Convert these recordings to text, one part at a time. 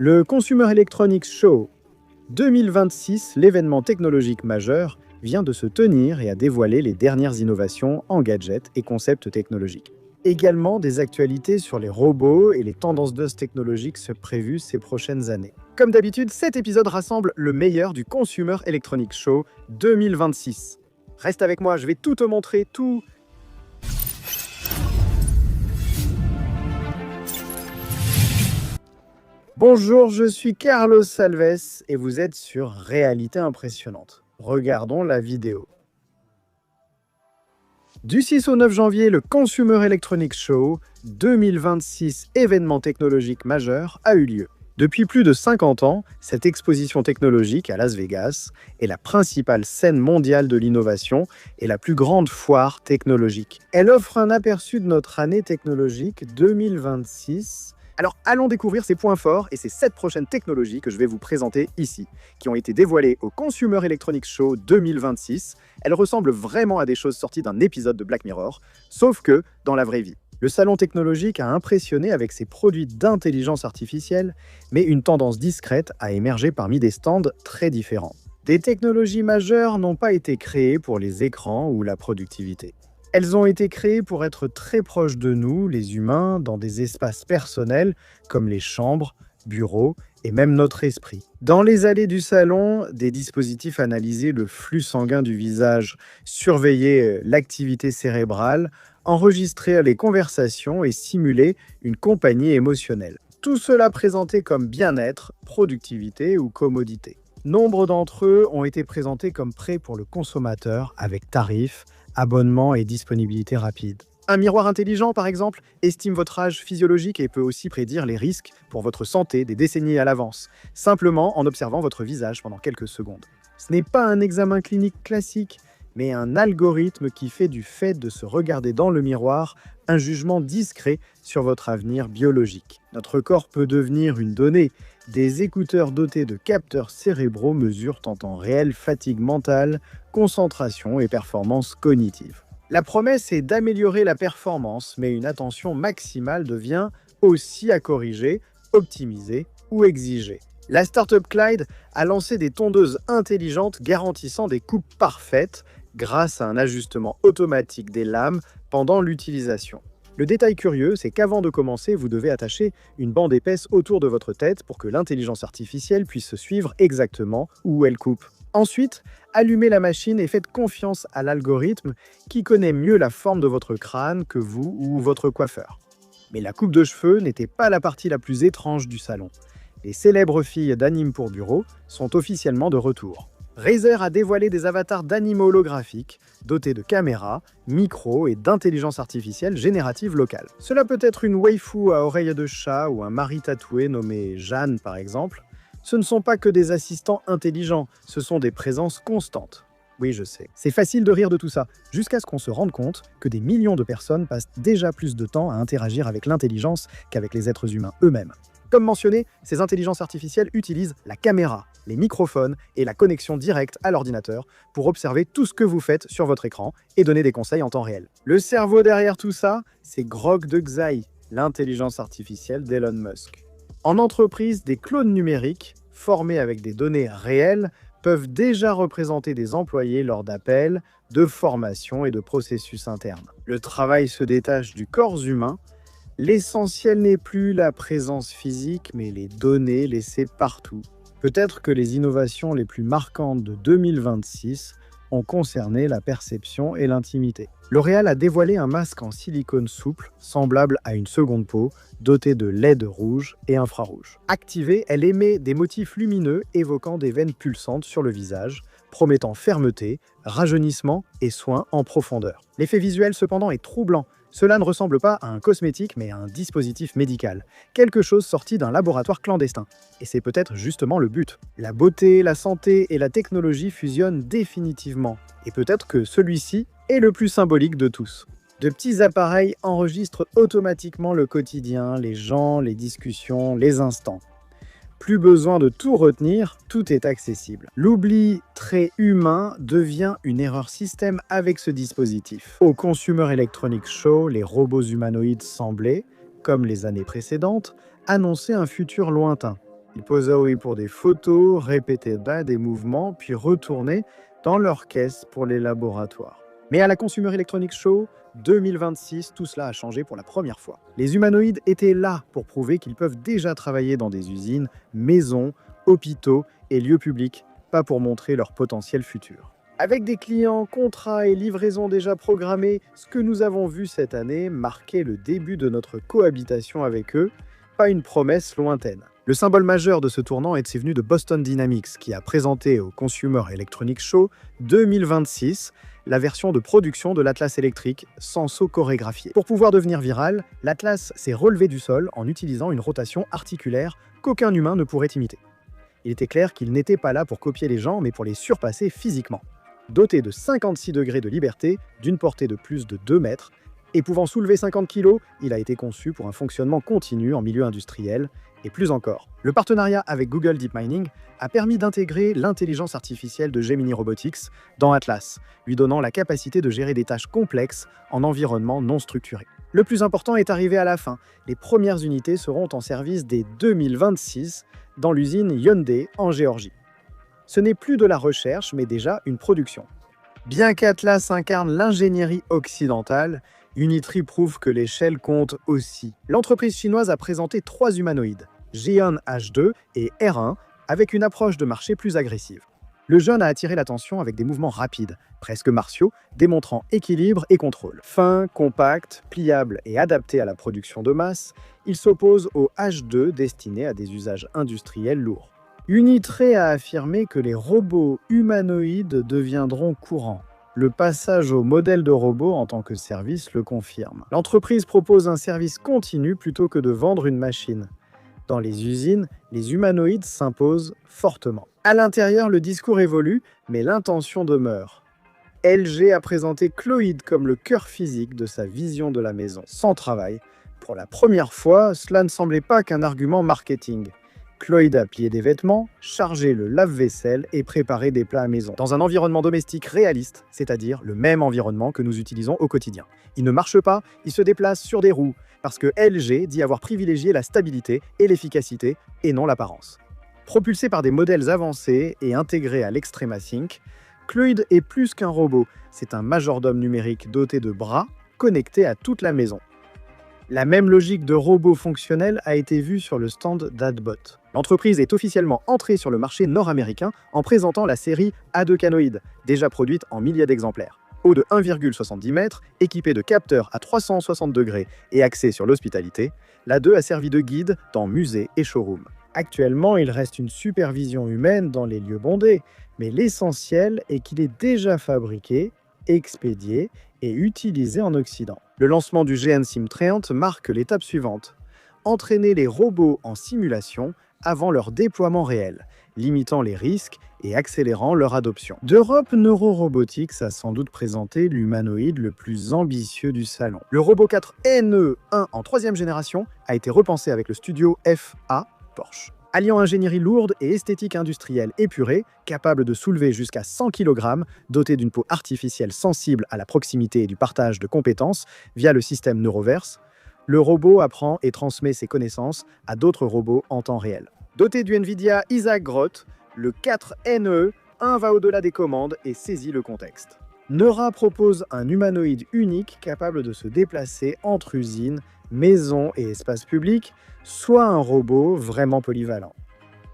Le Consumer Electronics Show 2026, l'événement technologique majeur, vient de se tenir et a dévoilé les dernières innovations en gadgets et concepts technologiques. Également des actualités sur les robots et les tendances buzz technologiques prévues ces prochaines années. Comme d'habitude, cet épisode rassemble le meilleur du Consumer Electronics Show 2026. Reste avec moi, je vais tout te montrer, tout. Bonjour, je suis Carlos Salves et vous êtes sur Réalité Impressionnante. Regardons la vidéo. Du 6 au 9 janvier, le Consumer Electronics Show 2026, événement technologique majeur, a eu lieu. Depuis plus de 50 ans, cette exposition technologique à Las Vegas est la principale scène mondiale de l'innovation et la plus grande foire technologique. Elle offre un aperçu de notre année technologique 2026. Alors allons découvrir ses points forts et ces 7 prochaines technologies que je vais vous présenter ici, qui ont été dévoilées au Consumer Electronics Show 2026. Elles ressemblent vraiment à des choses sorties d'un épisode de Black Mirror, sauf que dans la vraie vie. Le salon technologique a impressionné avec ses produits d'intelligence artificielle, mais une tendance discrète a émergé parmi des stands très différents. Des technologies majeures n'ont pas été créées pour les écrans ou la productivité. Elles ont été créées pour être très proches de nous, les humains, dans des espaces personnels comme les chambres, bureaux et même notre esprit. Dans les allées du salon, des dispositifs analysaient le flux sanguin du visage, surveillaient l'activité cérébrale, enregistraient les conversations et simulaient une compagnie émotionnelle. Tout cela présenté comme bien-être, productivité ou commodité. Nombre d'entre eux ont été présentés comme prêts pour le consommateur avec tarifs, abonnement et disponibilité rapide. Un miroir intelligent, par exemple, estime votre âge physiologique et peut aussi prédire les risques pour votre santé des décennies à l'avance, simplement en observant votre visage pendant quelques secondes. Ce n'est pas un examen clinique classique, mais un algorithme qui fait du fait de se regarder dans le miroir un jugement discret sur votre avenir biologique. Notre corps peut devenir une donnée. Des écouteurs dotés de capteurs cérébraux mesurent en temps réel fatigue mentale, concentration et performance cognitive. La promesse est d'améliorer la performance, mais une attention maximale devient aussi à corriger, optimiser ou exiger. La startup Clyde a lancé des tondeuses intelligentes garantissant des coupes parfaites grâce à un ajustement automatique des lames pendant l'utilisation. Le détail curieux, c'est qu'avant de commencer, vous devez attacher une bande épaisse autour de votre tête pour que l'intelligence artificielle puisse suivre exactement où elle coupe. Ensuite, allumez la machine et faites confiance à l'algorithme qui connaît mieux la forme de votre crâne que vous ou votre coiffeur. Mais la coupe de cheveux n'était pas la partie la plus étrange du salon. Les célèbres filles d'anime pour bureau sont officiellement de retour. Razer a dévoilé des avatars d'animaux holographiques dotés de caméras, micros et d'intelligence artificielle générative locale. Cela peut être une waifu à oreilles de chat ou un mari tatoué nommé Jeanne par exemple. Ce ne sont pas que des assistants intelligents, ce sont des présences constantes. Oui, je sais. C'est facile de rire de tout ça, jusqu'à ce qu'on se rende compte que des millions de personnes passent déjà plus de temps à interagir avec l'intelligence qu'avec les êtres humains eux-mêmes. Comme mentionné, ces intelligences artificielles utilisent la caméra, les microphones et la connexion directe à l'ordinateur pour observer tout ce que vous faites sur votre écran et donner des conseils en temps réel. Le cerveau derrière tout ça, c'est Grok de Xai, l'intelligence artificielle d'Elon Musk. En entreprise, des clones numériques, formés avec des données réelles, peuvent déjà représenter des employés lors d'appels, de formations et de processus internes. Le travail se détache du corps humain. L'essentiel n'est plus la présence physique, mais les données laissées partout. Peut-être que les innovations les plus marquantes de 2026 ont concerné la perception et l'intimité. L'Oréal a dévoilé un masque en silicone souple, semblable à une seconde peau, doté de LED rouge et infrarouge. Activée, elle émet des motifs lumineux évoquant des veines pulsantes sur le visage, promettant fermeté, rajeunissement et soin en profondeur. L'effet visuel cependant est troublant. Cela ne ressemble pas à un cosmétique mais à un dispositif médical, quelque chose sorti d'un laboratoire clandestin. Et c'est peut-être justement le but. La beauté, la santé et la technologie fusionnent définitivement. Et peut-être que celui-ci est le plus symbolique de tous. De petits appareils enregistrent automatiquement le quotidien, les gens, les discussions, les instants. Plus besoin de tout retenir, tout est accessible. L'oubli très humain devient une erreur système avec ce dispositif. Au Consumer Electronics Show, les robots humanoïdes semblaient, comme les années précédentes, annoncer un futur lointain. Ils posaient pour des photos, répétaient des mouvements, puis retournaient dans leur caisse pour les laboratoires. Mais à la Consumer Electronics Show 2026, tout cela a changé pour la première fois. Les humanoïdes étaient là pour prouver qu'ils peuvent déjà travailler dans des usines, maisons, hôpitaux et lieux publics, pas pour montrer leur potentiel futur. Avec des clients, contrats et livraisons déjà programmés, ce que nous avons vu cette année marquait le début de notre cohabitation avec eux, pas une promesse lointaine. Le symbole majeur de ce tournant est venu de Boston Dynamics, qui a présenté au Consumer Electronics Show 2026 la version de production de l'Atlas électrique sans saut chorégraphié. Pour pouvoir devenir viral, l'Atlas s'est relevé du sol en utilisant une rotation articulaire qu'aucun humain ne pourrait imiter. Il était clair qu'il n'était pas là pour copier les gens, mais pour les surpasser physiquement. Doté de 56 degrés de liberté, d'une portée de plus de 2 mètres, et pouvant soulever 50 kg, il a été conçu pour un fonctionnement continu en milieu industriel, et plus encore. Le partenariat avec Google DeepMining a permis d'intégrer l'intelligence artificielle de Gemini Robotics dans Atlas, lui donnant la capacité de gérer des tâches complexes en environnement non structuré. Le plus important est arrivé à la fin. Les premières unités seront en service dès 2026 dans l'usine Hyundai en Géorgie. Ce n'est plus de la recherche, mais déjà une production. Bien qu'Atlas incarne l'ingénierie occidentale, Unitree prouve que l'échelle compte aussi. L'entreprise chinoise a présenté 3 humanoïdes, Geon H2 et R1, avec une approche de marché plus agressive. Le jeune a attiré l'attention avec des mouvements rapides, presque martiaux, démontrant équilibre et contrôle. Fin, compact, pliable et adapté à la production de masse, il s'oppose au H2 destiné à des usages industriels lourds. Unitree a affirmé que les robots humanoïdes deviendront courants. Le passage au modèle de robot en tant que service le confirme. L'entreprise propose un service continu plutôt que de vendre une machine. Dans les usines, les humanoïdes s'imposent fortement. À l'intérieur, le discours évolue, mais l'intention demeure. LG a présenté Cloyd comme le cœur physique de sa vision de la maison. Sans travail, pour la première fois, cela ne semblait pas qu'un argument marketing. Cloyd a plié des vêtements, chargé le lave-vaisselle et préparé des plats à maison, dans un environnement domestique réaliste, c'est-à-dire le même environnement que nous utilisons au quotidien. Il ne marche pas, il se déplace sur des roues, parce que LG dit avoir privilégié la stabilité et l'efficacité, et non l'apparence. Propulsé par des modèles avancés et intégré à l'ExtremaSync, Cloyd est plus qu'un robot, c'est un majordome numérique doté de bras, connecté à toute la maison. La même logique de robot fonctionnel a été vue sur le stand d'Adbot. L'entreprise est officiellement entrée sur le marché nord-américain en présentant la série A2 Canoïd, déjà produite en milliers d'exemplaires. Haut de 1,70 m, équipée de capteurs à 360 degrés et axée sur l'hospitalité, l'A2 a servi de guide dans musées et showrooms. Actuellement, il reste une supervision humaine dans les lieux bondés, mais l'essentiel est qu'il est déjà fabriqué, expédié et utilisé en Occident. Le lancement du GN Sim 30 marque l'étape suivante. Entraîner les robots en simulation avant leur déploiement réel, limitant les risques et accélérant leur adoption. d'Europe Neurorobotics a sans doute présenté l'humanoïde le plus ambitieux du salon. Le Robot 4 NE1 en 3e génération a été repensé avec le studio FA Porsche. Alliant ingénierie lourde et esthétique industrielle épurée, capable de soulever jusqu'à 100 kg, doté d'une peau artificielle sensible à la proximité et du partage de compétences via le système Neuroverse, le robot apprend et transmet ses connaissances à d'autres robots en temps réel. Doté du NVIDIA Isaac Groth, le 4NE1 va au-delà des commandes et saisit le contexte. Neura propose un humanoïde unique capable de se déplacer entre usines, maisons et espaces publics, soit un robot vraiment polyvalent.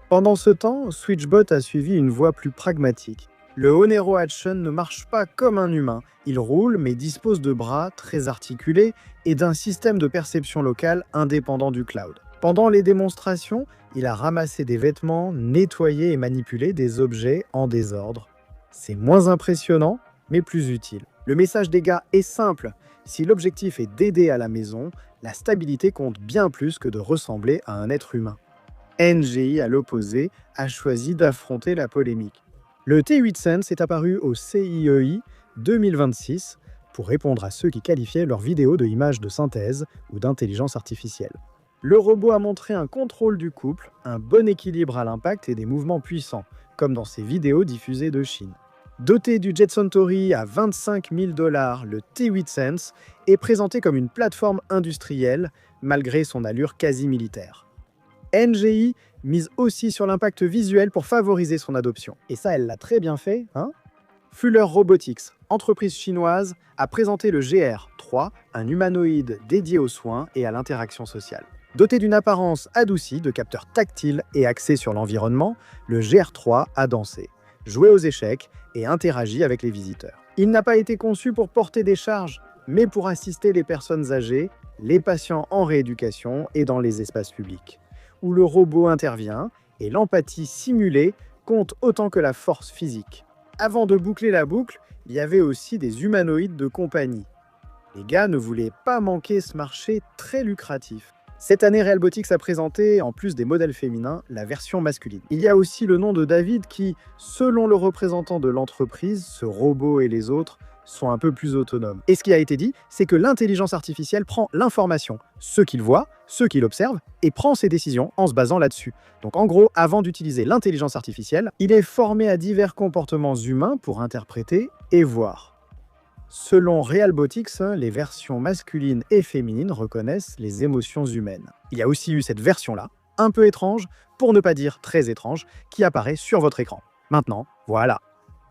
Pendant ce temps, Switchbot a suivi une voie plus pragmatique. Le Onero Action ne marche pas comme un humain, il roule mais dispose de bras très articulés et d'un système de perception locale indépendant du cloud. Pendant les démonstrations, il a ramassé des vêtements, nettoyé et manipulé des objets en désordre. C'est moins impressionnant, mais plus utile. Le message des gars est simple. Si l'objectif est d'aider à la maison, la stabilité compte bien plus que de ressembler à un être humain. NGI, à l'opposé, a choisi d'affronter la polémique. Le T8 Sense est apparu au CIEI 2026 pour répondre à ceux qui qualifiaient leurs vidéos de images de synthèse ou d'intelligence artificielle. Le robot a montré un contrôle du couple, un bon équilibre à l'impact et des mouvements puissants, comme dans ses vidéos diffusées de Chine. Doté du Jet Centauri à 25 000 $, le T8 Sense est présenté comme une plateforme industrielle malgré son allure quasi militaire. NGI mise aussi sur l'impact visuel pour favoriser son adoption. Et ça, elle l'a très bien fait, hein? Fuller Robotics, entreprise chinoise, a présenté le GR3, un humanoïde dédié aux soins et à l'interaction sociale. Doté d'une apparence adoucie, de capteurs tactiles et axé sur l'environnement, le GR3 a dansé, joué aux échecs et interagi avec les visiteurs. Il n'a pas été conçu pour porter des charges, mais pour assister les personnes âgées, les patients en rééducation et dans les espaces publics, où le robot intervient et l'empathie simulée compte autant que la force physique. Avant de boucler la boucle, il y avait aussi des humanoïdes de compagnie. Les gars ne voulaient pas manquer ce marché très lucratif. Cette année, Realbotix a présenté, en plus des modèles féminins, la version masculine. Il y a aussi le nom de David qui, selon le représentant de l'entreprise, ce robot et les autres sont un peu plus autonomes. Et ce qui a été dit, c'est que l'intelligence artificielle prend l'information, ce qu'il voit, ce qu'il observe, et prend ses décisions en se basant là-dessus. Donc en gros, avant d'utiliser l'intelligence artificielle, il est formé à divers comportements humains pour interpréter et voir. Selon Realbotix, les versions masculines et féminines reconnaissent les émotions humaines. Il y a aussi eu cette version-là, un peu étrange, pour ne pas dire très étrange, qui apparaît sur votre écran. Maintenant, voilà.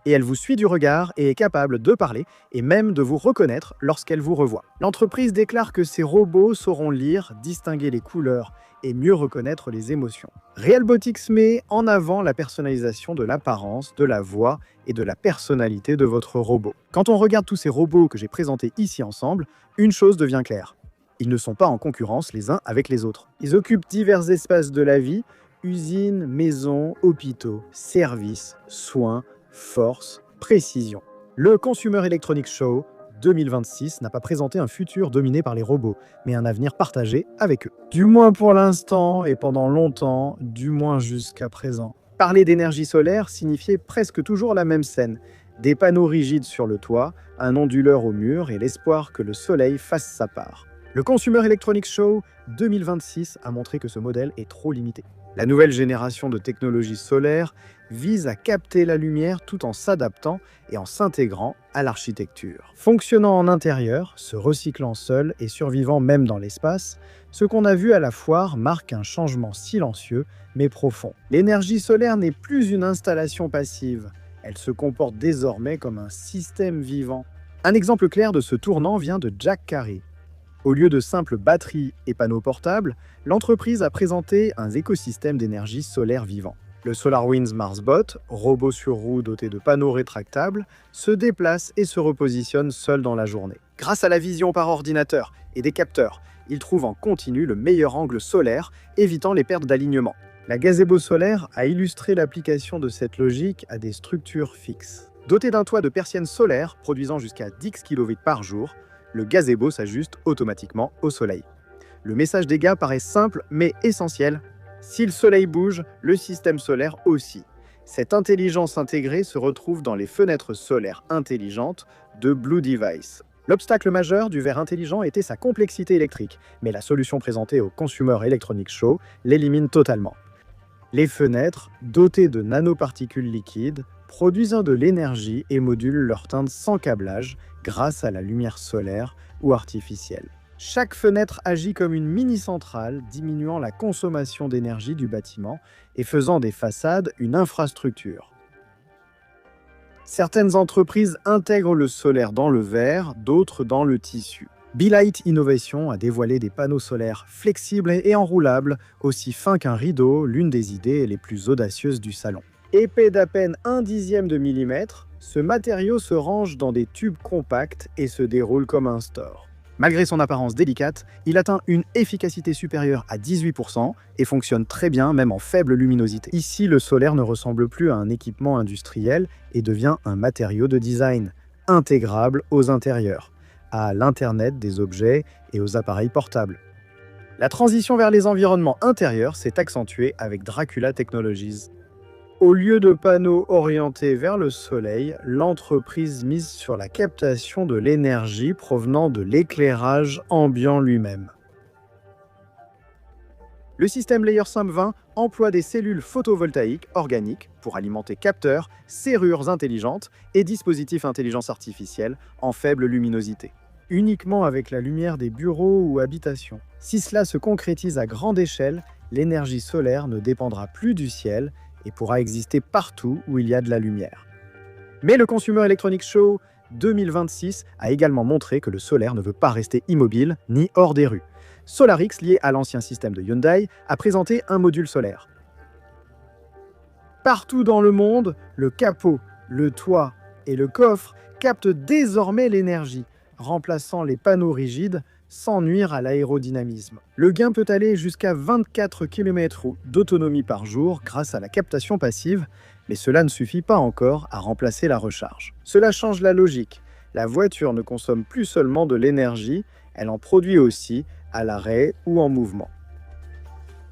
Et elle vous suit du regard et est capable de parler et même de vous reconnaître lorsqu'elle vous revoit. L'entreprise déclare que ces robots sauront lire, distinguer les couleurs et mieux reconnaître les émotions. Realbotix met en avant la personnalisation de l'apparence, de la voix et de la personnalité de votre robot. Quand on regarde tous ces robots que j'ai présentés ici ensemble, une chose devient claire. Ils ne sont pas en concurrence les uns avec les autres. Ils occupent divers espaces de la vie, usines, maisons, hôpitaux, services, soins, force, précision. Le Consumer Electronics Show 2026 n'a pas présenté un futur dominé par les robots, mais un avenir partagé avec eux. Du moins pour l'instant et pendant longtemps, du moins jusqu'à présent. Parler d'énergie solaire signifiait presque toujours la même scène. Des panneaux rigides sur le toit, un onduleur au mur et l'espoir que le soleil fasse sa part. Le Consumer Electronics Show 2026 a montré que ce modèle est trop limité. La nouvelle génération de technologies solaires vise à capter la lumière tout en s'adaptant et en s'intégrant à l'architecture. Fonctionnant en intérieur, se recyclant seul et survivant même dans l'espace, ce qu'on a vu à la foire marque un changement silencieux mais profond. L'énergie solaire n'est plus une installation passive, elle se comporte désormais comme un système vivant. Un exemple clair de ce tournant vient de Jack Carey. Au lieu de simples batteries et panneaux portables, l'entreprise a présenté un écosystème d'énergie solaire vivant. Le SolarWinds MarsBot, robot sur roue doté de panneaux rétractables, se déplace et se repositionne seul dans la journée. Grâce à la vision par ordinateur et des capteurs, il trouve en continu le meilleur angle solaire, évitant les pertes d'alignement. La gazebo solaire a illustré l'application de cette logique à des structures fixes. Doté d'un toit de persiennes solaires produisant jusqu'à 10 kW par jour, le gazebo s'ajuste automatiquement au soleil. Le message des gars paraît simple mais essentiel. Si le soleil bouge, le système solaire aussi. Cette intelligence intégrée se retrouve dans les fenêtres solaires intelligentes de Blue Device. L'obstacle majeur du verre intelligent était sa complexité électrique, mais la solution présentée au Consumer Electronics Show l'élimine totalement. Les fenêtres, dotées de nanoparticules liquides, produisant de l'énergie et modulent leur teinte sans câblage grâce à la lumière solaire ou artificielle. Chaque fenêtre agit comme une mini-centrale, diminuant la consommation d'énergie du bâtiment et faisant des façades une infrastructure. Certaines entreprises intègrent le solaire dans le verre, d'autres dans le tissu. Be-Light Innovation a dévoilé des panneaux solaires flexibles et enroulables, aussi fins qu'un rideau, l'une des idées les plus audacieuses du salon. Épais d'à peine 1/10 de millimètre, ce matériau se range dans des tubes compacts et se déroule comme un store. Malgré son apparence délicate, il atteint une efficacité supérieure à 18% et fonctionne très bien même en faible luminosité. Ici, le solaire ne ressemble plus à un équipement industriel et devient un matériau de design, intégrable aux intérieurs, à l'Internet des objets et aux appareils portables. La transition vers les environnements intérieurs s'est accentuée avec Dracula Technologies. Au lieu de panneaux orientés vers le soleil, l'entreprise mise sur la captation de l'énergie provenant de l'éclairage ambiant lui-même. Le système LayerSum 20 emploie des cellules photovoltaïques organiques pour alimenter capteurs, serrures intelligentes et dispositifs intelligence artificielle en faible luminosité. uniquement avec la lumière des bureaux ou habitations. Si cela se concrétise à grande échelle, l'énergie solaire ne dépendra plus du ciel et pourra exister partout où il y a de la lumière. Mais le Consumer Electronics Show 2026 a également montré que le solaire ne veut pas rester immobile ni hors des rues. SolarX, lié à l'ancien système de Hyundai, a présenté un module solaire. Partout dans le monde, le capot, le toit et le coffre captent désormais l'énergie, remplaçant les panneaux rigides sans nuire à l'aérodynamisme. Le gain peut aller jusqu'à 24 km d'autonomie par jour grâce à la captation passive, mais cela ne suffit pas encore à remplacer la recharge. Cela change la logique. La voiture ne consomme plus seulement de l'énergie, elle en produit aussi à l'arrêt ou en mouvement.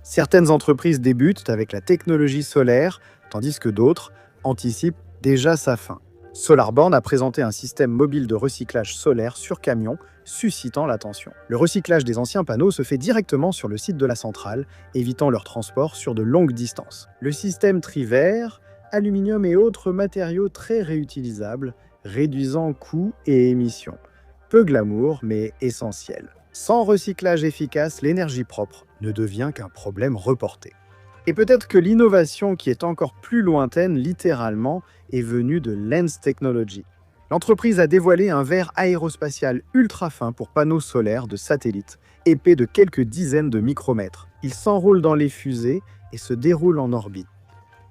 Certaines entreprises débutent avec la technologie solaire, tandis que d'autres anticipent déjà sa fin. SolarBorn a présenté un système mobile de recyclage solaire sur camion, suscitant l'attention. Le recyclage des anciens panneaux se fait directement sur le site de la centrale, évitant leur transport sur de longues distances. Le système Triver, aluminium et autres matériaux très réutilisables, réduisant coûts et émissions. Peu glamour, mais essentiel. Sans recyclage efficace, l'énergie propre ne devient qu'un problème reporté. Et peut-être que l'innovation qui est encore plus lointaine, littéralement, est venue de Lens Technology. L'entreprise a dévoilé un verre aérospatial ultra fin pour panneaux solaires de satellite, épais de quelques dizaines de micromètres. Il s'enroule dans les fusées et se déroule en orbite.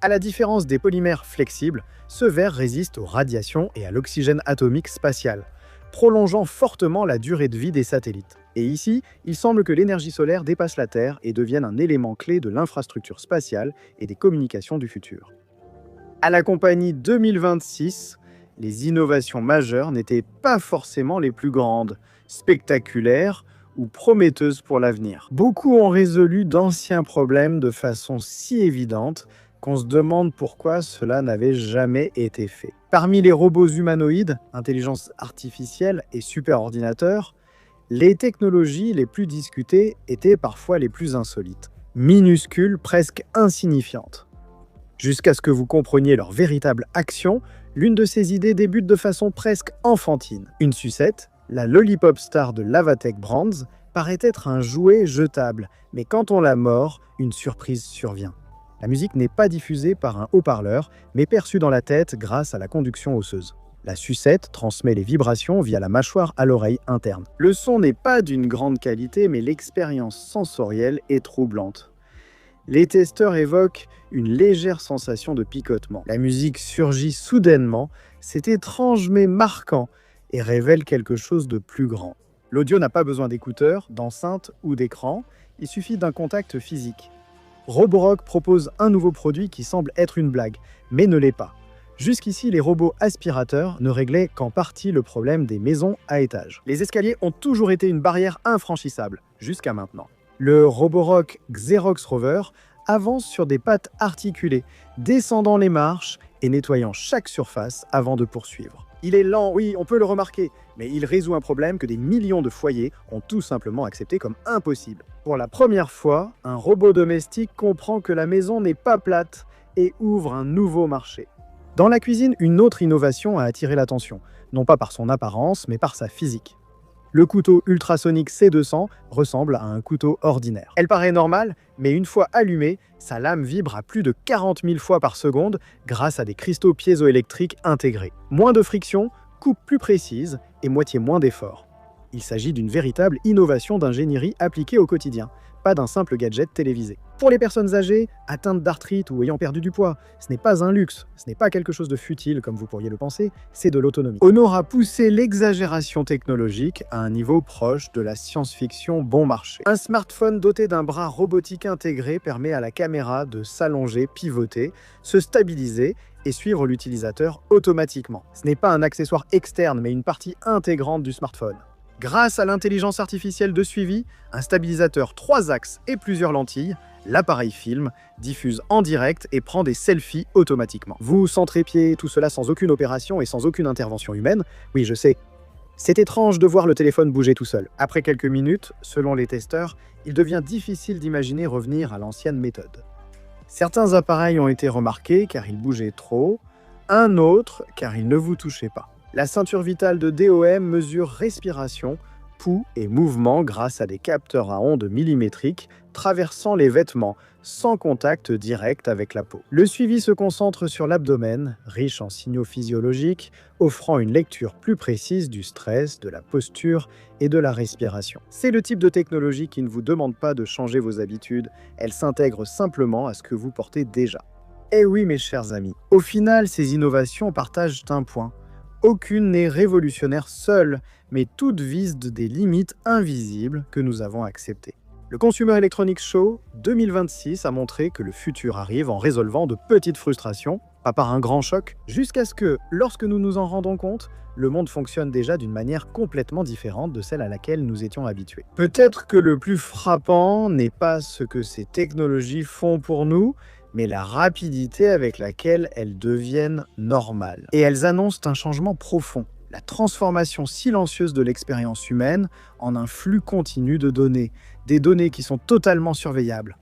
À la différence des polymères flexibles, ce verre résiste aux radiations et à l'oxygène atomique spatial, prolongeant fortement la durée de vie des satellites. Et ici, il semble que l'énergie solaire dépasse la Terre et devienne un élément clé de l'infrastructure spatiale et des communications du futur. À la compagnie 2026, les innovations majeures n'étaient pas forcément les plus grandes, spectaculaires ou prometteuses pour l'avenir. Beaucoup ont résolu d'anciens problèmes de façon si évidente qu'on se demande pourquoi cela n'avait jamais été fait. Parmi les robots humanoïdes, intelligence artificielle et superordinateurs, les technologies les plus discutées étaient parfois les plus insolites, minuscules, presque insignifiantes. Jusqu'à ce que vous compreniez leur véritable action, l'une de ces idées débute de façon presque enfantine. Une sucette, la Lollipop Star de Lavatech Brands, paraît être un jouet jetable, mais quand on la mord, une surprise survient. La musique n'est pas diffusée par un haut-parleur, mais perçue dans la tête grâce à la conduction osseuse. La sucette transmet les vibrations via la mâchoire à l'oreille interne. Le son n'est pas d'une grande qualité, mais l'expérience sensorielle est troublante. Les testeurs évoquent une légère sensation de picotement. La musique surgit soudainement, c'est étrange mais marquant, et révèle quelque chose de plus grand. L'audio n'a pas besoin d'écouteurs, d'enceintes ou d'écran, il suffit d'un contact physique. Roborock propose un nouveau produit qui semble être une blague, mais ne l'est pas. Jusqu'ici, les robots aspirateurs ne réglaient qu'en partie le problème des maisons à étages. Les escaliers ont toujours été une barrière infranchissable, jusqu'à maintenant. Le Roborock Xerox Rover avance sur des pattes articulées, descendant les marches et nettoyant chaque surface avant de poursuivre. Il est lent, oui, on peut le remarquer, mais il résout un problème que des millions de foyers ont tout simplement accepté comme impossible. Pour la première fois, un robot domestique comprend que la maison n'est pas plate et ouvre un nouveau marché. Dans la cuisine, une autre innovation a attiré l'attention, non pas par son apparence, mais par sa physique. Le couteau ultrasonique C200 ressemble à un couteau ordinaire. Elle paraît normale, mais une fois allumée, sa lame vibre à plus de 40 000 fois par seconde grâce à des cristaux piézoélectriques intégrés. Moins de friction, coupe plus précise et moitié moins d'effort. Il s'agit d'une véritable innovation d'ingénierie appliquée au quotidien, pas d'un simple gadget télévisé. Pour les personnes âgées, atteintes d'arthrite ou ayant perdu du poids, ce n'est pas un luxe, ce n'est pas quelque chose de futile comme vous pourriez le penser, c'est de l'autonomie. Honor a poussé l'exagération technologique à un niveau proche de la science-fiction bon marché. Un smartphone doté d'un bras robotique intégré permet à la caméra de s'allonger, pivoter, se stabiliser et suivre l'utilisateur automatiquement. Ce n'est pas un accessoire externe, mais une partie intégrante du smartphone. Grâce à l'intelligence artificielle de suivi, un stabilisateur 3 axes et plusieurs lentilles, l'appareil filme, diffuse en direct et prend des selfies automatiquement. Vous sans trépied, tout cela sans aucune opération et sans aucune intervention humaine. Oui, je sais. C'est étrange de voir le téléphone bouger tout seul. Après quelques minutes, selon les testeurs, il devient difficile d'imaginer revenir à l'ancienne méthode. Certains appareils ont été remarqués car ils bougeaient trop, un autre car ils ne vous touchaient pas. La ceinture vitale de DOM mesure respiration, pouls et mouvement grâce à des capteurs à ondes millimétriques traversant les vêtements sans contact direct avec la peau. Le suivi se concentre sur l'abdomen, riche en signaux physiologiques, offrant une lecture plus précise du stress, de la posture et de la respiration. C'est le type de technologie qui ne vous demande pas de changer vos habitudes, elle s'intègre simplement à ce que vous portez déjà. Eh oui mes chers amis, au final ces innovations partagent un point. Aucune n'est révolutionnaire seule, mais toutes visent des limites invisibles que nous avons acceptées. Le Consumer Electronics Show 2026 a montré que le futur arrive en résolvant de petites frustrations, pas par un grand choc, jusqu'à ce que, lorsque nous nous en rendons compte, le monde fonctionne déjà d'une manière complètement différente de celle à laquelle nous étions habitués. Peut-être que le plus frappant n'est pas ce que ces technologies font pour nous, mais la rapidité avec laquelle elles deviennent normales. Et elles annoncent un changement profond, la transformation silencieuse de l'expérience humaine en un flux continu de données, des données qui sont totalement surveillables.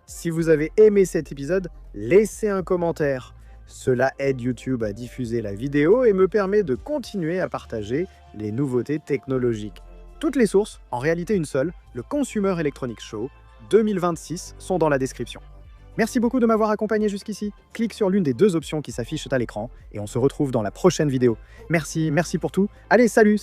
Si vous avez aimé cet épisode, laissez un commentaire. Cela aide YouTube à diffuser la vidéo et me permet de continuer à partager les nouveautés technologiques. Toutes les sources, en réalité une seule, le Consumer Electronics Show 2026, sont dans la description. Merci beaucoup de m'avoir accompagné jusqu'ici. Clique sur l'une des deux options qui s'affichent à l'écran et on se retrouve dans la prochaine vidéo. Merci pour tout. Allez, salut